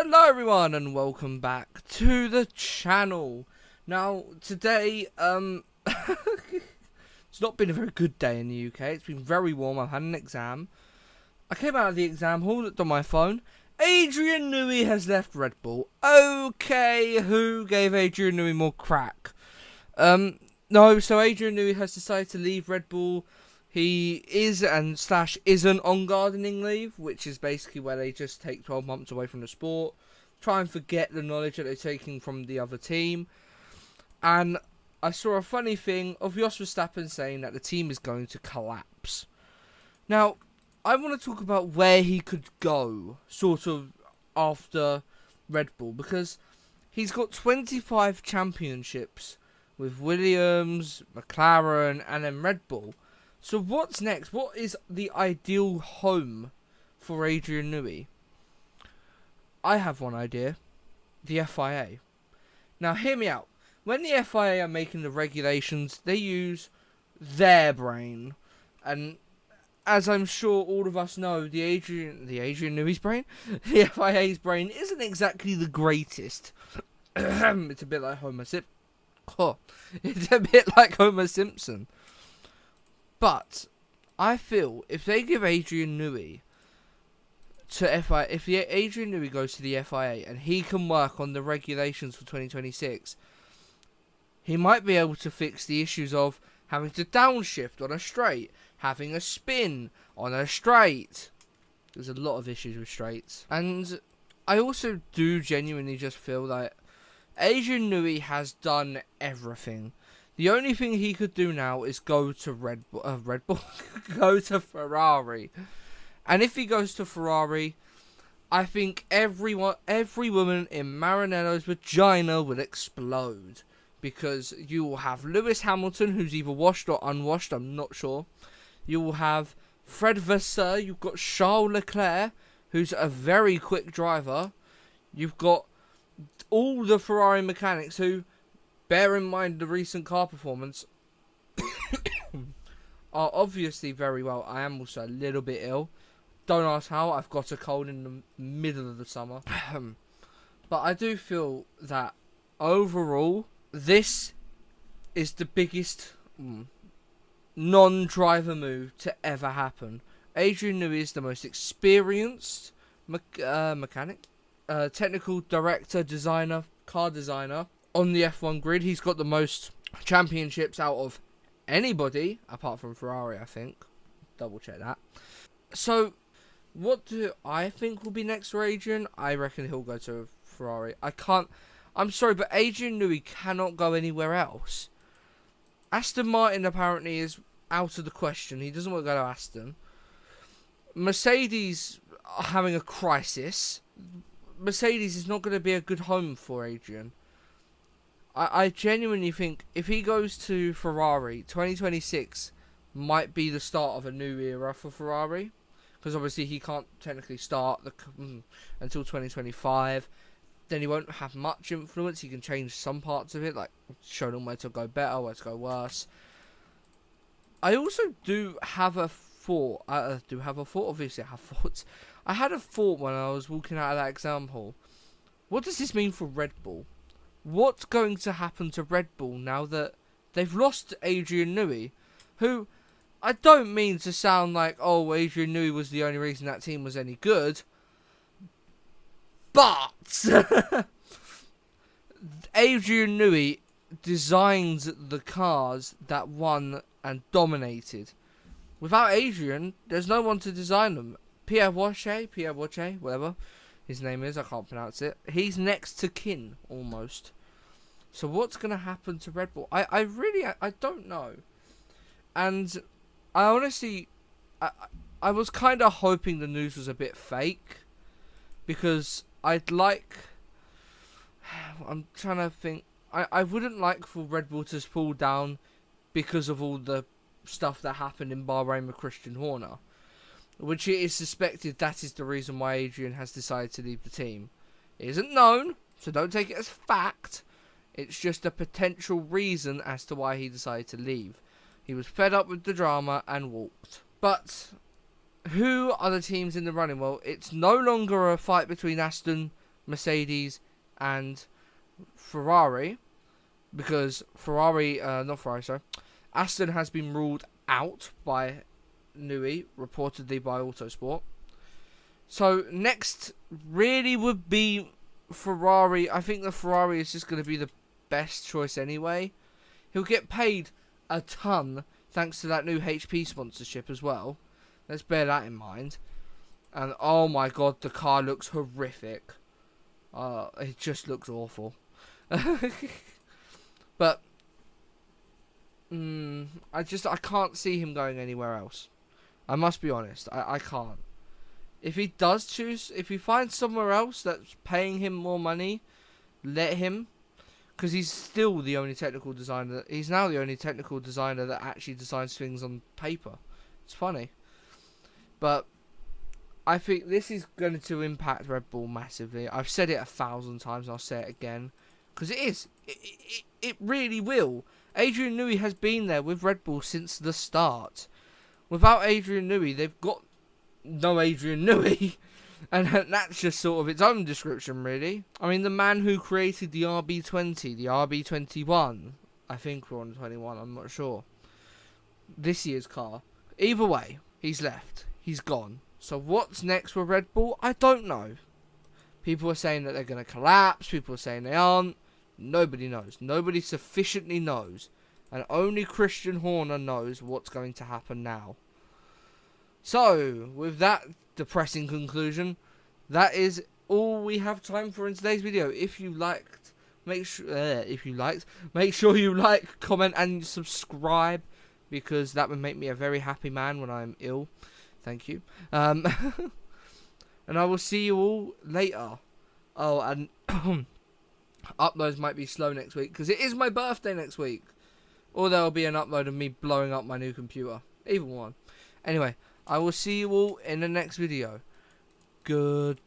Hello everyone and welcome back to the channel. Now today it's not been a very good day in the UK. It's been very warm. I've had an exam. I came out of the exam hall, looked on my phone. Adrian Newey has left Redbull. Okay, who gave Adrian Newey more crack? No, so Adrian Newey has decided to leave Redbull. He is and slash isn't on gardening leave, which is basically where they just take 12 months away from the sport, try and forget the knowledge that they're taking from the other team. And I saw a funny thing of Jos Verstappen saying that the team is going to collapse. Now, I want to talk about where he could go, sort of, after Red Bull, because he's got 25 championships with Williams, McLaren, and then Red Bull. So what's next? What is the ideal home for Adrian Newey? I have one idea. The FIA. Now hear me out. When the FIA are making the regulations, they use their brain. And as I'm sure all of us know, the Adrian Newey's brain? The FIA's brain isn't exactly the greatest. It's a bit like Homer Simpson. It's a bit like Homer Simpson. But I feel if they give Adrian Newey to FIA, if Adrian Newey goes to the FIA and he can work on the regulations for 2026, he might be able to fix the issues of having to downshift on a straight, having a spin on a straight. There's a lot of issues with straights. And I also do genuinely just feel like Adrian Newey has done everything. The only thing he could do now is go to Red Bull, go to Ferrari. And if he goes to Ferrari, I think every woman in Maranello's vagina will explode. Because you will have Lewis Hamilton, who's either washed or unwashed, I'm not sure. You will have Fred Vasseur, you've got Charles Leclerc, who's a very quick driver. You've got all the Ferrari mechanics who, bear in mind the recent car performance, are obviously very well. I am also a little bit ill. Don't ask how. I've got a cold in the middle of the summer. But I do feel that overall, this is the biggest non-driver move to ever happen. Adrian Newey is the most experienced mechanic, technical director, designer, car designer on the F1 grid. He's got the most championships out of anybody, apart from Ferrari, I think. Double check that. So, what do I think will be next for Adrian? I reckon he'll go to Ferrari. I'm sorry, but Adrian Newey cannot go anywhere else. Aston Martin apparently is out of the question. He doesn't want to go to Aston. Mercedes are having a crisis. Mercedes is not going to be a good home for Adrian. I genuinely think if he goes to Ferrari, 2026 might be the start of a new era for Ferrari. Because obviously he can't technically start until 2025. Then he won't have much influence. He can change some parts of it, like show them where to go better, where to go worse. I also do have a thought. Obviously I have thoughts. I had a thought when I was walking out of that exam hall. What does this mean for Red Bull? What's going to happen to Red Bull now that they've lost Adrian Newey? Who, I don't mean to sound like, oh, Adrian Newey was the only reason that team was any good. But Adrian Newey designed the cars that won and dominated. Without Adrian, there's no one to design them. Pierre Wache, whatever his name is, I can't pronounce it. He's next to kin, almost. So what's going to happen to Red Bull? I really don't know. And I honestly, I was kind of hoping the news was a bit fake. Because I'm trying to think. I wouldn't like for Red Bull to fall down because of all the stuff that happened in Bahrain with Christian Horner. Which it is suspected that is the reason why Adrian has decided to leave the team. It isn't known, so don't take it as fact. It's just a potential reason as to why he decided to leave. He was fed up with the drama and walked. But who are the teams in the running? Well, it's no longer a fight between Aston, Mercedes, and Ferrari, because Aston has been ruled out by Newey, reportedly by Autosport. So next really would be Ferrari. I think the Ferrari is just going to be the best choice anyway. He'll get paid a ton thanks to that new HP sponsorship as well. Let's bear that in mind. And oh my god, the car looks horrific. It just looks awful. But I can't see him going anywhere else. I must be honest. I can't. If he does choose, if he finds somewhere else that's paying him more money, let him. Because he's still the only technical designer. He's now the only technical designer that actually designs things on paper. It's funny. But I think this is going to impact Red Bull massively. I've said it 1,000 times and I'll say it again. Because it is. It really will. Adrian Newey has been there with Red Bull since the start. Without Adrian Newey, they've got no Adrian Newey. And that's just sort of its own description, really. I mean, the man who created the RB20, the RB21, I think we're on 21, I'm not sure. This year's car. Either way, he's left. He's gone. So what's next for Red Bull? I don't know. People are saying that they're going to collapse. People are saying they aren't. Nobody knows. Nobody sufficiently knows. And only Christian Horner knows what's going to happen now. So, with that depressing conclusion, that is all we have time for in today's video. If you liked, make sure you like, comment, and subscribe, because that would make me a very happy man when I'm ill. Thank you. And I will see you all later. Oh, and uploads might be slow next week because it is my birthday next week. Or there will be an upload of me blowing up my new computer. Either one. Anyway, I will see you all in the next video. Goodbye.